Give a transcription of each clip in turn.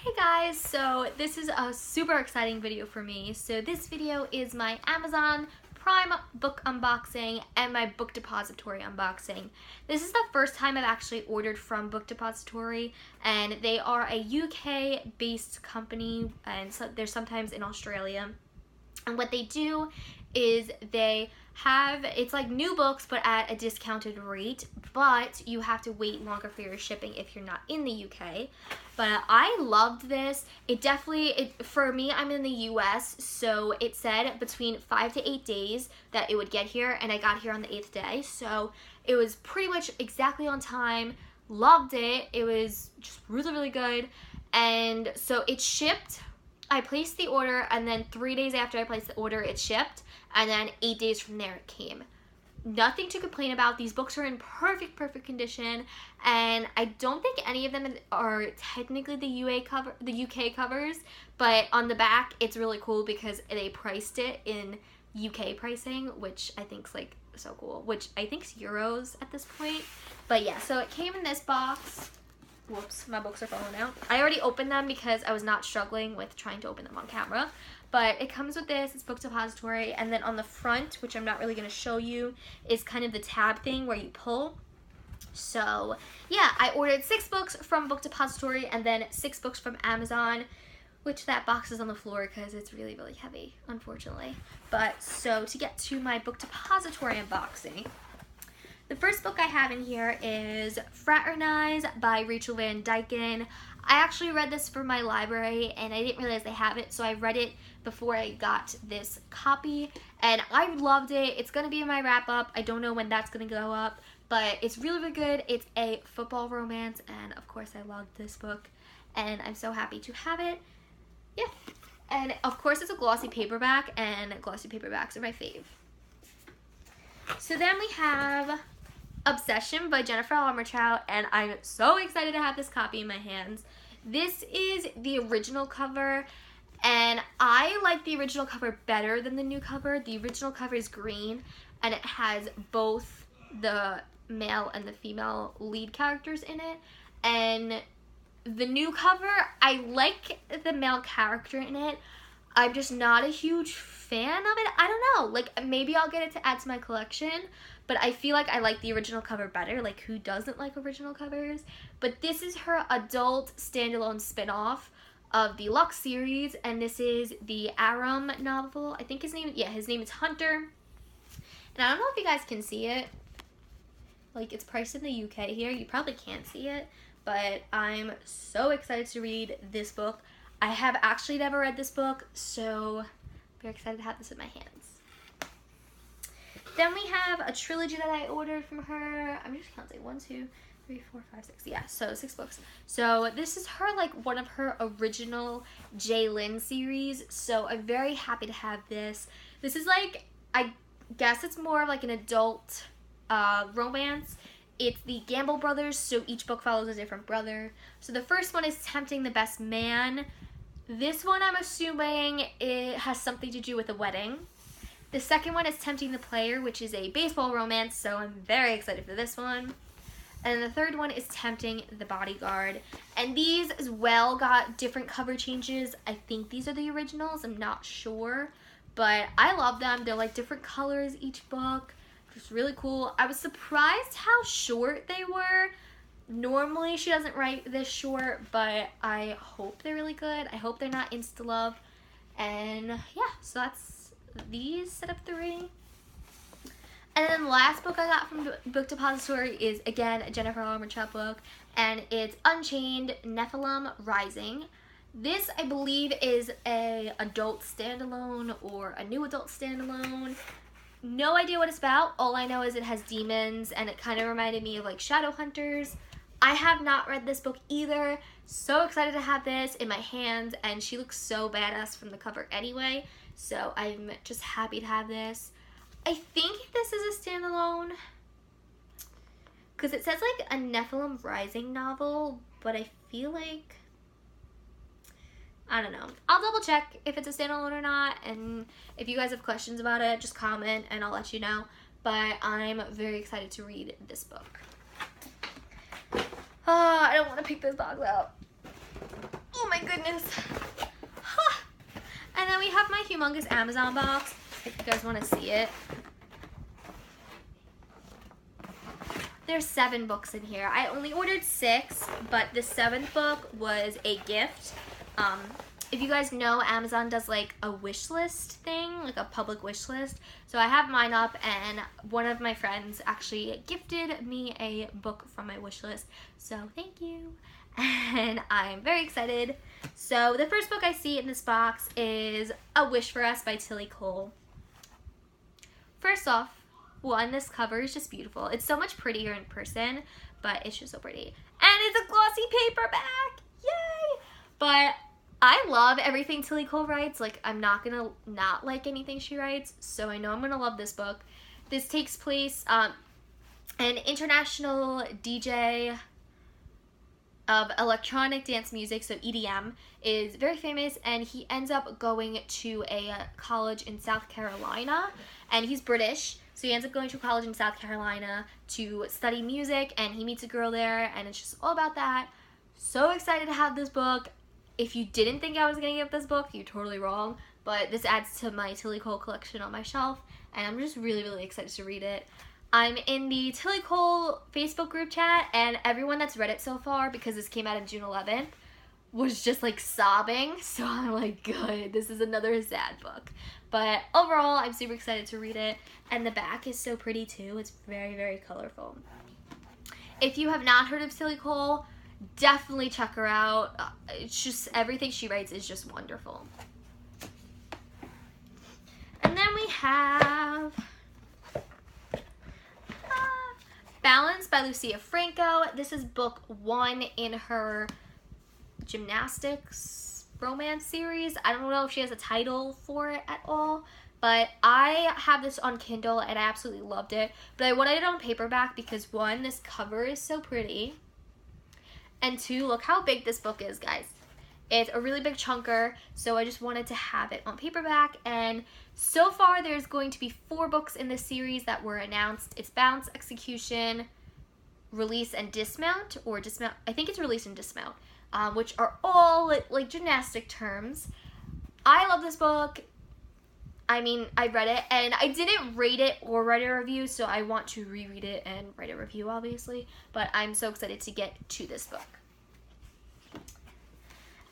Hey guys, so this is a super exciting video for me. So this video is my Amazon Prime book unboxing and my Book Depository unboxing. This is the first time I've actually ordered from Book Depository, and they are a UK based company, and so they're sometimes in Australia. And what they do is they have, it's like new books but at a discounted rate, but you have to wait longer for your shipping if you're not in the UK. But I loved this. For me, I'm in the US, so it said between 5 to 8 days that it would get here, and I got here on the 8th day. So it was pretty much exactly on time. Loved it. It was just really, really good. And so it shipped. I placed the order, and then 3 days after I placed the order, it shipped, and then 8 days from there it came. Nothing to complain about. These books are in perfect condition, and I don't think any of them are technically the UK covers, but on the back it's really cool because they priced it in UK pricing, which I think is like so cool, which I think is euros at this point. But yeah, so it came in this box. Whoops, my books are falling out. I already opened them because I was not struggling with trying to open them on camera. But it comes with this, it's Book Depository, and then on the front, which I'm not really going to show you, is kind of the tab thing where you pull. So yeah, I ordered 6 books from Book Depository and then 6 books from Amazon, which that box is on the floor because it's really, really heavy, unfortunately. But so to get to my Book Depository unboxing, the first book I have in here is Fraternize by Rachel Van Dyken. I actually read this for my library and I didn't realize they have it, so I read it before I got this copy and I loved it. It's going to be in my wrap up. I don't know when that's going to go up, but it's really, really good. It's a football romance, and of course I loved this book and I'm so happy to have it. Yeah, and of course it's a glossy paperback, and glossy paperbacks are my fave. So then we have Obsession by Jennifer Armentrout, and I'm so excited to have this copy in my hands. This is the original cover, and I like the original cover better than the new cover. The original cover is green, and it has both the male and the female lead characters in it, and the new cover, I like the male character in it. I'm just not a huge fan of it. I don't know, like maybe I'll get it to add to my collection, but I feel like I like the original cover better. Like, who doesn't like original covers? But this is her adult standalone spin-off of the Lux series, and this is the Aram novel. I think his name is Hunter. And I don't know if you guys can see it. Like, it's priced in the UK here. You probably can't see it, but I'm so excited to read this book. I have actually never read this book, so I'm very excited to have this in my hands. Then we have a trilogy that I ordered from her. I'm just counting 1, 2, 3, 4, 5, 6. Yeah, so 6 books. So this is her, like, one of her original J. Lynn series. So I'm very happy to have this. This is like, I guess it's more of like an adult romance. It's the Gamble brothers, so each book follows a different brother. So the first one is Tempting the Best Man. This one, I'm assuming it has something to do with a wedding. The second one is Tempting the Player, which is a baseball romance, so I'm very excited for this one. And the third one is Tempting the Bodyguard. And these as well got different cover changes. I think these are the originals, I'm not sure. But I love them. They're like different colors each book. Just really cool. I was surprised how short they were. Normally she doesn't write this short, but I hope they're really good. I hope they're not insta-love. And yeah, so that's these set of 3. And then the last book I got from Book Depository is, again, a Jennifer Armentrout book, and it's Unchained Nephilim Rising. This, I believe, is a adult standalone or a new adult standalone. No idea what it's about. All I know is it has demons, and it kind of reminded me of like Shadowhunters. I have not read this book either. So excited to have this in my hands, and she looks so badass from the cover anyway. So I'm just happy to have this. I think this is a standalone because it says like a Nephilim Rising novel, but I feel like, I don't know. I'll double check if it's a standalone or not, and if you guys have questions about it, just comment and I'll let you know. But I'm very excited to read this book. I don't want to pick this box out. Oh my my goodness. And then we have my humongous Amazon box, if you guys want to see it. There's 7 books in here. I only ordered 6, but the 7th book was a gift. If you guys know, Amazon does like a wish list thing, like a public wish list. So I have mine up, and one of my friends actually gifted me a book from my wish list. So thank you. And I'm very excited. So the first book I see in this box is A Wish for Us by Tilly Cole. First off, one, this cover is just beautiful. It's so much prettier in person, but it's just so pretty. And it's a glossy paperback! Yay! But I love everything Tilly Cole writes. Like, I'm not gonna not like anything she writes, so I know I'm gonna love this book. This takes place, an international DJ of electronic dance music, so EDM, is very famous, and he ends up going to a college in South Carolina, and he's British, so he ends up going to a college in South Carolina to study music, and he meets a girl there, and it's just all about that. So excited to have this book. If you didn't think I was gonna get this book, you're totally wrong, but this adds to my Tilly Cole collection on my shelf, and I'm just really, really excited to read it. I'm in the Tilly Cole Facebook group chat, and everyone that's read it so far, because this came out on June 11th, was just like sobbing, so I'm like, good, this is another sad book. But overall, I'm super excited to read it, and the back is so pretty too. It's very, very colorful. If you have not heard of Tilly Cole, definitely check her out. It's just, everything she writes is just wonderful. And then we have Balance by Lucia Franco. This is book 1 in her gymnastics romance series. I don't know if she has a title for it at all, but I have this on Kindle and I absolutely loved it. But I wanted it on paperback because 1, this cover is so pretty, and 2, look how big this book is, guys. It's a really big chunker, so I just wanted to have it on paperback. And so far, there's going to be 4 books in this series that were announced. It's Bounce, Execution, Release, and Dismount, or Dismount. I think it's Release and Dismount, which are all like gymnastic terms. I love this book. I mean, I read it, and I didn't rate it or write a review, so I want to reread it and write a review, obviously. But I'm so excited to get to this book.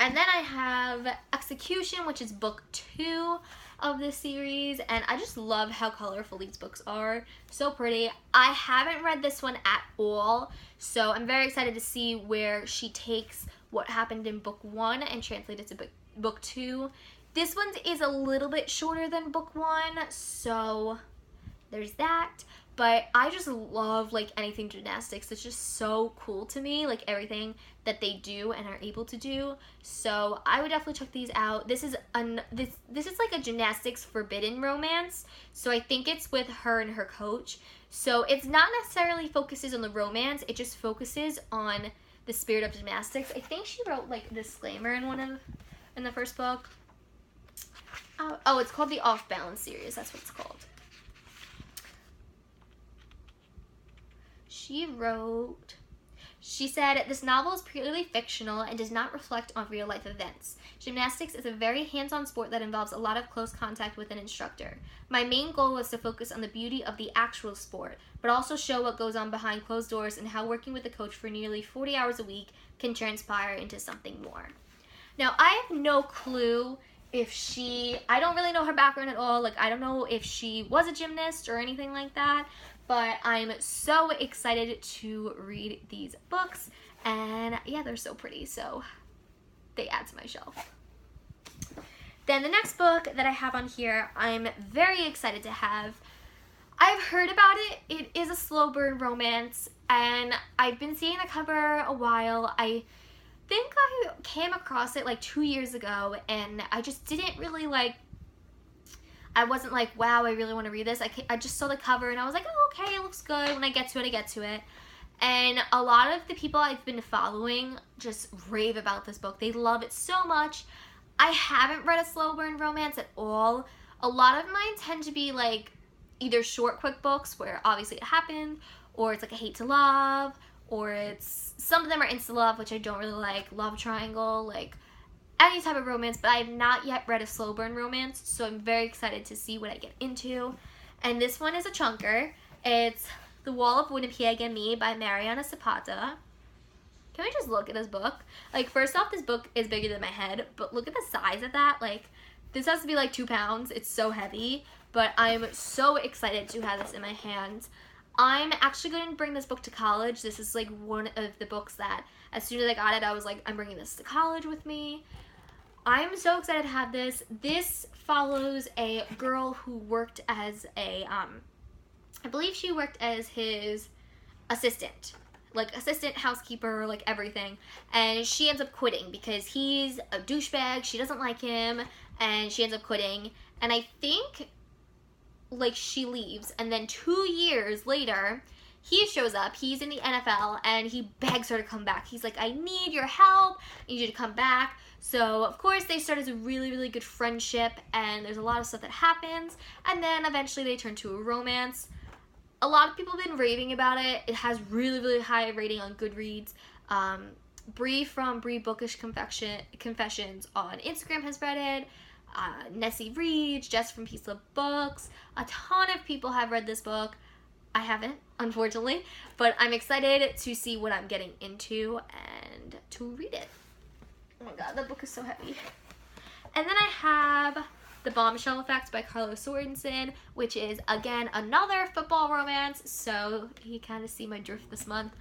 And then I have Execution, which is book 2 of this series, and I just love how colorful these books are. So pretty. I haven't read this one at all, so I'm very excited to see where she takes what happened in book 1 and translate it to book 2. This one is a little bit shorter than book 1, so there's that. But I just love like anything gymnastics. It's just so cool to me, like everything that they do and are able to do. So I would definitely check these out. This is this is like a gymnastics forbidden romance. So I think it's with her and her coach. So it's not necessarily focuses on the romance. It just focuses on the spirit of gymnastics. I think she wrote like a disclaimer in the first book. Oh, it's called the Off Balance series. That's what it's called. She said, this novel is purely fictional and does not reflect on real life events. Gymnastics is a very hands-on sport that involves a lot of close contact with an instructor. My main goal was to focus on the beauty of the actual sport, but also show what goes on behind closed doors and how working with a coach for nearly 40 hours a week can transpire into something more. Now, I have no clue if I don't really know her background at all. Like, I don't know if she was a gymnast or anything like that. But I'm so excited to read these books, and yeah, they're so pretty, so they add to my shelf. Then the next book that I have on here, I'm very excited to have. I've heard about it. It is a slow burn romance, and I've been seeing the cover a while. I think I came across it like 2 years ago, and I just didn't really I wasn't like, wow, I really want to read this. I just saw the cover and I was like, oh, okay, it looks good. When I get to it, I get to it. And a lot of the people I've been following just rave about this book. They love it so much. I haven't read a slow burn romance at all. A lot of mine tend to be like either short, quick books where obviously it happened, or it's like a hate to love, or some of them are insta love, which I don't really like, love triangle, like any type of romance, but I have not yet read a slow burn romance, so I'm very excited to see what I get into. And this one is a chunker. It's The Wall of Winnipeg and Me by Mariana Zapata. Can we just look at this book? Like, first off, this book is bigger than my head, but look at the size of that. Like, this has to be like 2 pounds. It's so heavy, but I'm so excited to have this in my hands. I'm actually going to bring this book to college. This is like one of the books that as soon as I got it, I was like, I'm bringing this to college with me. I am so excited to have this. This follows a girl who worked as a, I believe she worked as his assistant. Like, assistant, housekeeper, like, everything. And she ends up quitting because he's a douchebag. She doesn't like him. And she ends up quitting. And I think, like, she leaves. And then 2 years later, he shows up. He's in the NFL. And he begs her to come back. He's like, I need your help. I need you to come back. So, of course, they start as a really, really good friendship. And there's a lot of stuff that happens. And then, eventually, they turn to a romance. A lot of people have been raving about it. It has really, really high rating on Goodreads. Bree from Bree Bookish Confessions on Instagram has read it. Nessie Reed, Jess from Peace Love Books. A ton of people have read this book. I haven't, unfortunately. But I'm excited to see what I'm getting into and to read it. Oh my god, that book is so heavy. And then I have The Bombshell Effect by Carlos Sorensen, which is, again, another football romance, so you kind of see my drift this month.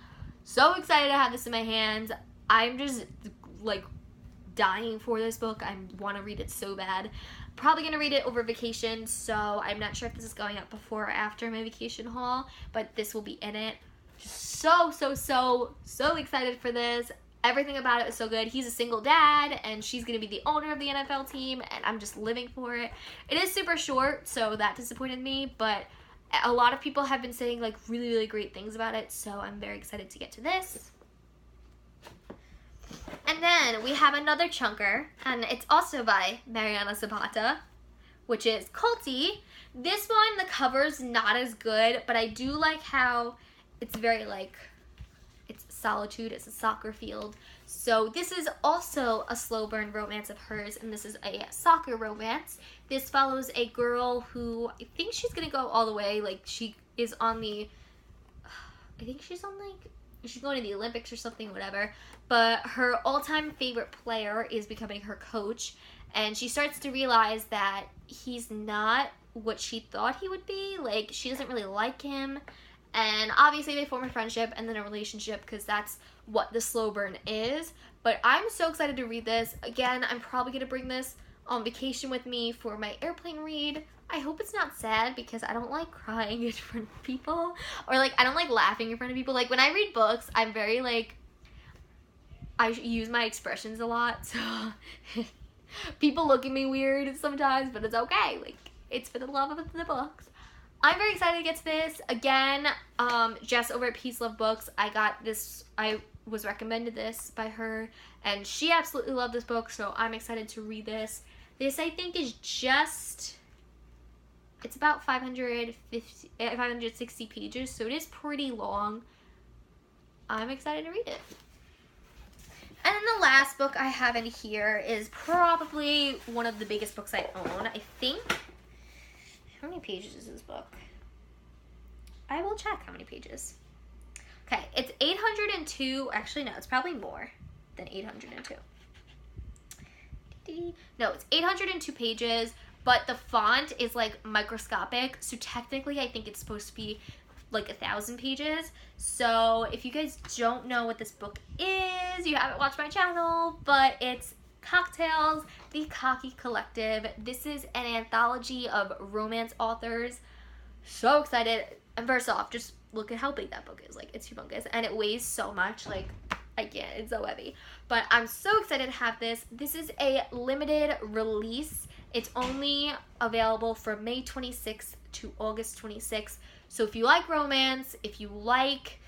So excited to have this in my hands. I'm just, like, dying for this book. I want to read it so bad. Probably going to read it over vacation, so I'm not sure if this is going up before or after my vacation haul, but this will be in it. Just so excited for this. Everything about it is so good. He's a single dad, and she's going to be the owner of the NFL team, and I'm just living for it. It is super short, so that disappointed me, but a lot of people have been saying, like, really, really great things about it, so I'm very excited to get to this. And then we have another chunker, and it's also by Mariana Zapata, which is Culty. This one, the cover's not as good, but I do like how it's very, like, it's solitude, it's a soccer field. So this is also a slow burn romance of hers, and this is a soccer romance. This follows a girl who, I think she's gonna go all the way, like she is on the, I think she's on like, she's going to the Olympics or something, whatever. But her all-time favorite player is becoming her coach, and she starts to realize that he's not what she thought he would be. Like, she doesn't really like him. And obviously they form a friendship and then a relationship because that's what the slow burn is. But I'm so excited to read this. Again, I'm probably going to bring this on vacation with me for my airplane read. I hope it's not sad because I don't like crying in front of people. Or, like, I don't like laughing in front of people. Like, when I read books, I'm very, like, I use my expressions a lot. So people look at me weird sometimes, but it's okay. Like, it's for the love of the books. I'm very excited to get to this. Again, Jess over at Peace Love Books, I got this, I was recommended this by her, and she absolutely loved this book, so I'm excited to read this. This, I think, is just, it's about 560 pages, so it is pretty long. I'm excited to read it. And then the last book I have in here is probably one of the biggest books I own, I think. How many pages is this book? I will check how many pages. Okay, it's 802. Actually, no, it's probably more than 802. No, it's 802 pages, but the font is like microscopic. So technically, I think it's supposed to be like 1,000 pages. So if you guys don't know what this book is, you haven't watched my channel, but it's Cocktails, the Cocky Collective. This is an anthology of romance authors. So excited. And first off, just look at how big that book is. Like, it's humongous. And it weighs so much. Like, I can't. It's so heavy. But I'm so excited to have this. This is a limited release. It's only available from May 26th to August 26th. So if you like romance, if you like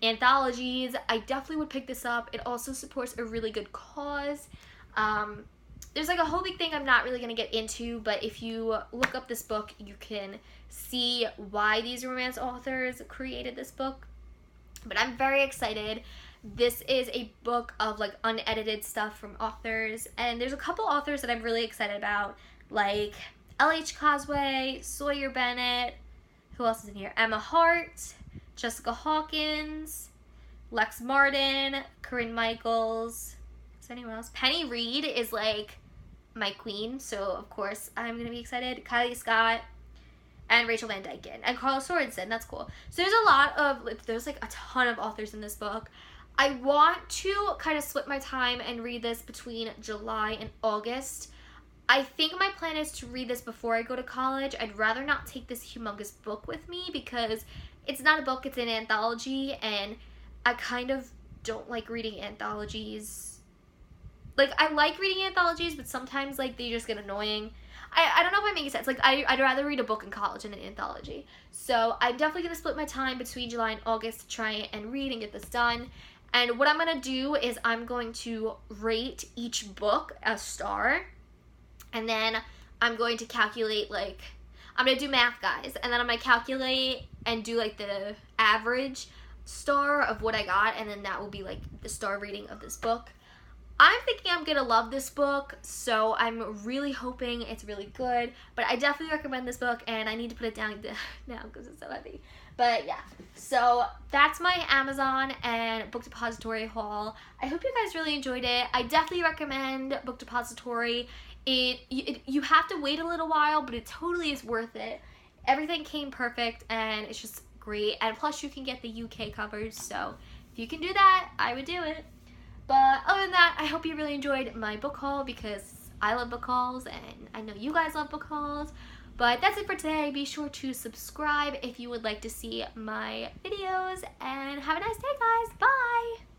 anthologies, I definitely would pick this up. It also supports a really good cause. There's like a whole big thing I'm not really going to get into, but if you look up this book, you can see why these romance authors created this book. But I'm very excited. This is a book of like unedited stuff from authors, and there's a couple authors that I'm really excited about, like L.H. Cosway, Sawyer Bennett, who else is in here? Emma Hart, Jessica Hawkins, Lex Martin, Corinne Michaels. Is there anyone else? Penny Reed is like my queen, so of course I'm gonna be excited. Kylie Scott and Rachel Van Dyken and Carla Sorensen. That's cool. So there's like a ton of authors in this book. I want to kind of split my time and read this between July and August. I think my plan is to read this before I go to college. I'd rather not take this humongous book with me because it's not a book, it's an anthology, and I kind of don't like reading anthologies. Like, I like reading anthologies, but sometimes, like, they just get annoying. I don't know if I'm making sense. Like, I'd rather read a book in college than an anthology. So I'm definitely going to split my time between July and August to try and read and get this done. And what I'm going to do is I'm going to rate each book a star. And then I'm going to calculate, like, I'm going to do math, guys. And then I'm going to calculate and do, like, the average star of what I got. And then that will be, like, the star rating of this book. I'm thinking I'm going to love this book, so I'm really hoping it's really good. But I definitely recommend this book, and I need to put it down now because it's so heavy. But yeah, so that's my Amazon and Book Depository haul. I hope you guys really enjoyed it. I definitely recommend Book Depository. You have to wait a little while, but it totally is worth it. Everything came perfect, and it's just great. And plus, you can get the UK covers, so if you can do that, I would do it. But other than that, I hope you really enjoyed my book haul because I love book hauls and I know you guys love book hauls. But that's it for today. Be sure to subscribe if you would like to see my videos, and have a nice day, guys. Bye!